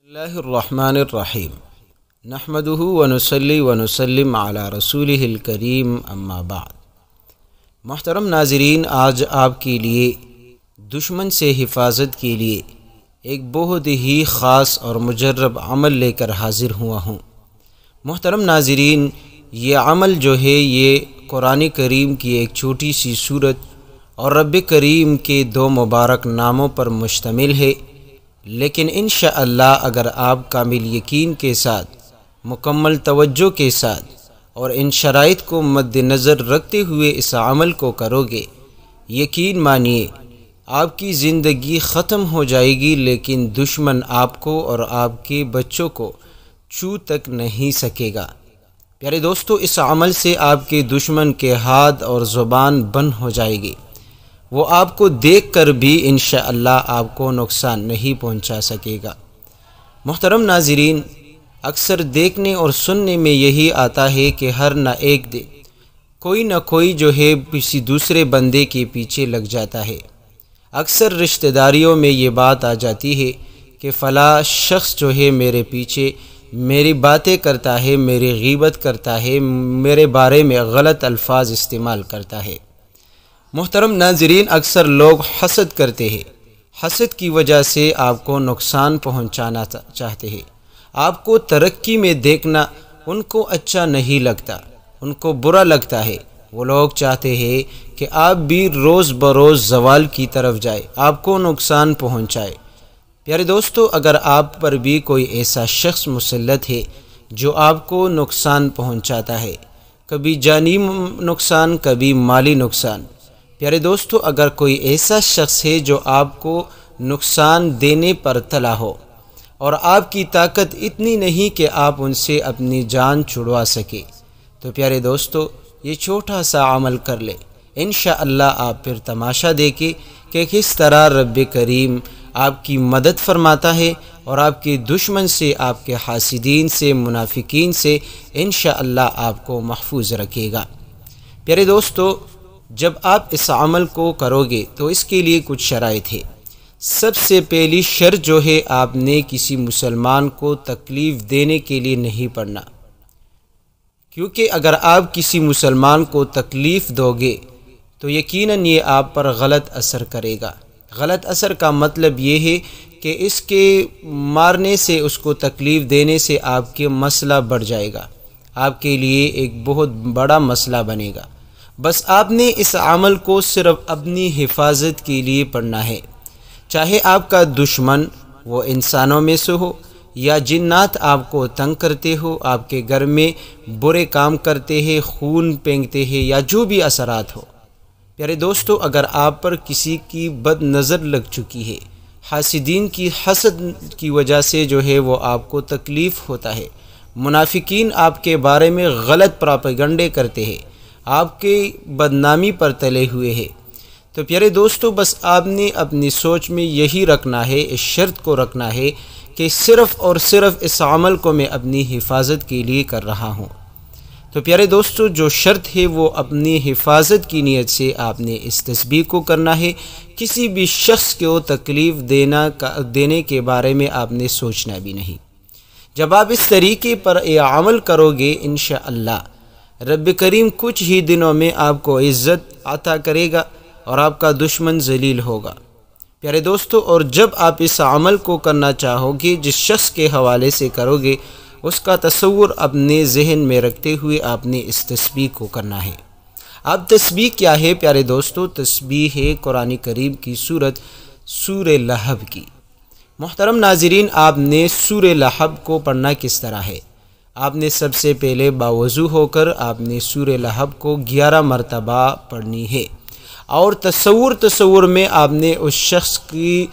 اللہ الرحمن الرحیم نحمدہ ونصلی ونسلم علی رسولہ الکریم اما بعد۔ محترم ناظرین، آج آپ کے لیے دشمن سے حفاظت کے لیے ایک بہت ہی خاص اور مجرب عمل لے کر حاضر ہوا ہوں۔ محترم ناظرین، یہ عمل جو ہے یہ قرآن کریم کی ایک چھوٹی سی سورت اور رب کریم کے دو مبارک ناموں پر مشتمل ہے، لیکن انشاءاللہ اگر آپ کامل یقین کے ساتھ، مکمل توجہ کے ساتھ اور ان شرائط کو مد نظر رکھتے ہوئے اس عمل کو کرو گے، یقین مانیے آپ کی زندگی ختم ہو جائے گی، لیکن دشمن آپ کو اور آپ کے بچوں کو چھو تک نہیں سکے گا۔ پیارے دوستو، اس عمل سے آپ کے دشمن کے ہاتھ اور زبان بند ہو جائے گی، وہ آپ کو دیکھ کر بھی انشاءاللہ آپ کو نقصان نہیں پہنچا سکے گا۔ محترم ناظرین، اکثر دیکھنے اور سننے میں یہی آتا ہے کہ ہر نہ ایک دن کوئی نہ کوئی جو ہے کسی دوسرے بندے کے پیچھے لگ جاتا ہے۔ اکثر رشتہ داریوں میں یہ بات آ جاتی ہے کہ فلاں شخص جو ہے میرے پیچھے میری باتیں کرتا ہے، میری غیبت کرتا ہے، میرے بارے میں غلط الفاظ استعمال کرتا ہے۔ محترم ناظرین، اکثر لوگ حسد کرتے ہیں، حسد کی وجہ سے آپ کو نقصان پہنچانا چاہتے ہیں۔ آپ کو ترقی میں دیکھنا ان کو اچھا نہیں لگتا، ان کو برا لگتا ہے۔ وہ لوگ چاہتے ہیں کہ آپ بھی روز بروز زوال کی طرف جائے، آپ کو نقصان پہنچائے۔ پیارے دوستو، اگر آپ پر بھی کوئی ایسا شخص مسلط ہے جو آپ کو نقصان پہنچاتا ہے، کبھی جانی نقصان، کبھی مالی نقصان، پیارے دوستو، اگر کوئی ایسا شخص ہے جو آپ کو نقصان دینے پر تلا ہو اور آپ کی طاقت اتنی نہیں کہ آپ ان سے اپنی جان چھڑوا سکے، تو پیارے دوستو یہ چھوٹا سا عمل کر لے، انشاءاللہ آپ پھر تماشا دیکھیں کہ کس طرح رب کریم آپ کی مدد فرماتا ہے اور آپ کے دشمن سے، آپ کے حاسدین سے، منافقین سے انشاءاللہ آپ کو محفوظ رکھے گا۔ پیارے دوستو، جب آپ اس عمل کو کرو گے تو اس کے لیے کچھ شرائط ہے۔ سب سے پہلی شرط جو ہے، آپ نے کسی مسلمان کو تکلیف دینے کے لیے نہیں پڑھنا، کیونکہ اگر آپ کسی مسلمان کو تکلیف دو گے تو یقیناً یہ آپ پر غلط اثر کرے گا۔ غلط اثر کا مطلب یہ ہے کہ اس کے مارنے سے، اس کو تکلیف دینے سے آپ کے مسئلہ بڑھ جائے گا، آپ کے لیے ایک بہت بڑا مسئلہ بنے گا۔ بس آپ نے اس عمل کو صرف اپنی حفاظت کے لیے پڑھنا ہے، چاہے آپ کا دشمن وہ انسانوں میں سے ہو یا جنات آپ کو تنگ کرتے ہو، آپ کے گھر میں برے کام کرتے ہیں، خون پینگتے ہیں، یا جو بھی اثرات ہو۔ پیارے دوستو، اگر آپ پر کسی کی بد نظر لگ چکی ہے، حاسدین کی حسد کی وجہ سے جو ہے وہ آپ کو تکلیف ہوتا ہے، منافقین آپ کے بارے میں غلط پراپیگنڈے کرتے ہیں، آپ کے بدنامی پر تلے ہوئے ہیں، تو پیارے دوستو بس آپ نے اپنی سوچ میں یہی رکھنا ہے، اس شرط کو رکھنا ہے کہ صرف اور صرف اس عمل کو میں اپنی حفاظت کے لیے کر رہا ہوں۔ تو پیارے دوستو، جو شرط ہے وہ اپنی حفاظت کی نیت سے آپ نے اس تسبیح کو کرنا ہے۔ کسی بھی شخص کو تکلیف دینے کے بارے میں آپ نے سوچنا بھی نہیں۔ جب آپ اس طریقے پر یہ عمل کرو گے، انشاءاللہ رب کریم کچھ ہی دنوں میں آپ کو عزت عطا کرے گا اور آپ کا دشمن ذلیل ہوگا۔ پیارے دوستو، اور جب آپ اس عمل کو کرنا چاہو گے، جس شخص کے حوالے سے کرو گے، اس کا تصور اپنے ذہن میں رکھتے ہوئے آپ نے اس تسبیح کو کرنا ہے۔ اب تسبیح کیا ہے پیارے دوستو؟ تسبیح ہے قرآن کریم کی سورہ لہب کی۔ محترم ناظرین، آپ نے سورہ لہب کو پڑھنا کس طرح ہے؟ آپ نے سب سے پہلے باوضو ہو کر آپ نے سورہ لہب کو 11 مرتبہ پڑھنی ہے، اور تصور میں آپ نے اس شخص کی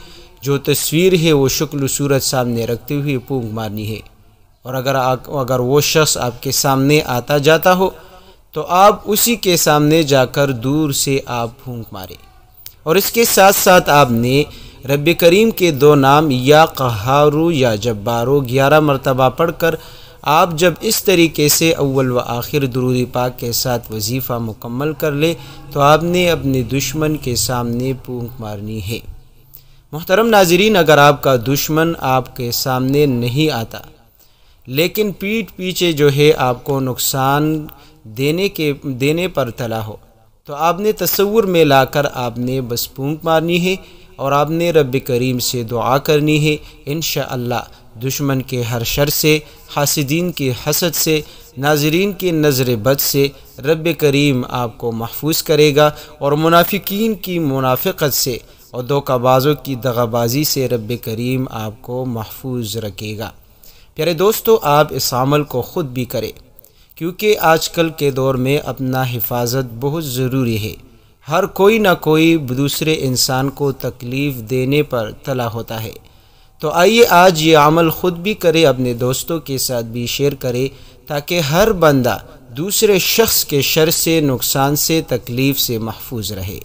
جو تصویر ہے وہ شکل و صورت سامنے رکھتے ہوئے پھونک مارنی ہے، اور اگر وہ شخص آپ کے سامنے آتا جاتا ہو تو آپ اسی کے سامنے جا کر دور سے آپ پھونک مارے، اور اس کے ساتھ ساتھ آپ نے رب کریم کے دو نام یا قہارو یا جبارو 11 مرتبہ پڑھ کر آپ جب اس طریقے سے اول و آخر درود پاک کے ساتھ وظیفہ مکمل کر لے تو آپ نے اپنے دشمن کے سامنے پھونک مارنی ہے۔ محترم ناظرین، اگر آپ کا دشمن آپ کے سامنے نہیں آتا لیکن پیٹھ پیچھے جو ہے آپ کو نقصان دینے پر تلا ہو، تو آپ نے تصور میں لا کر آپ نے بس پھونک مارنی ہے اور آپ نے رب کریم سے دعا کرنی ہے۔ انشاءاللہ دشمن کے ہر شر سے، حاسدین کے حسد سے، ناظرین کے نظر بد سے رب کریم آپ کو محفوظ کرے گا، اور منافقین کی منافقت سے اور دھوکہ بازوں کی دغا بازی سے رب کریم آپ کو محفوظ رکھے گا۔ پیارے دوستو، آپ اس عمل کو خود بھی کریں، کیونکہ آج کل کے دور میں اپنا حفاظت بہت ضروری ہے۔ ہر کوئی نہ کوئی دوسرے انسان کو تکلیف دینے پر تلا ہوتا ہے، تو آئیے آج یہ عمل خود بھی کرے، اپنے دوستوں کے ساتھ بھی شیئر کرے، تاکہ ہر بندہ دوسرے شخص کے شر سے، نقصان سے، تکلیف سے محفوظ رہے۔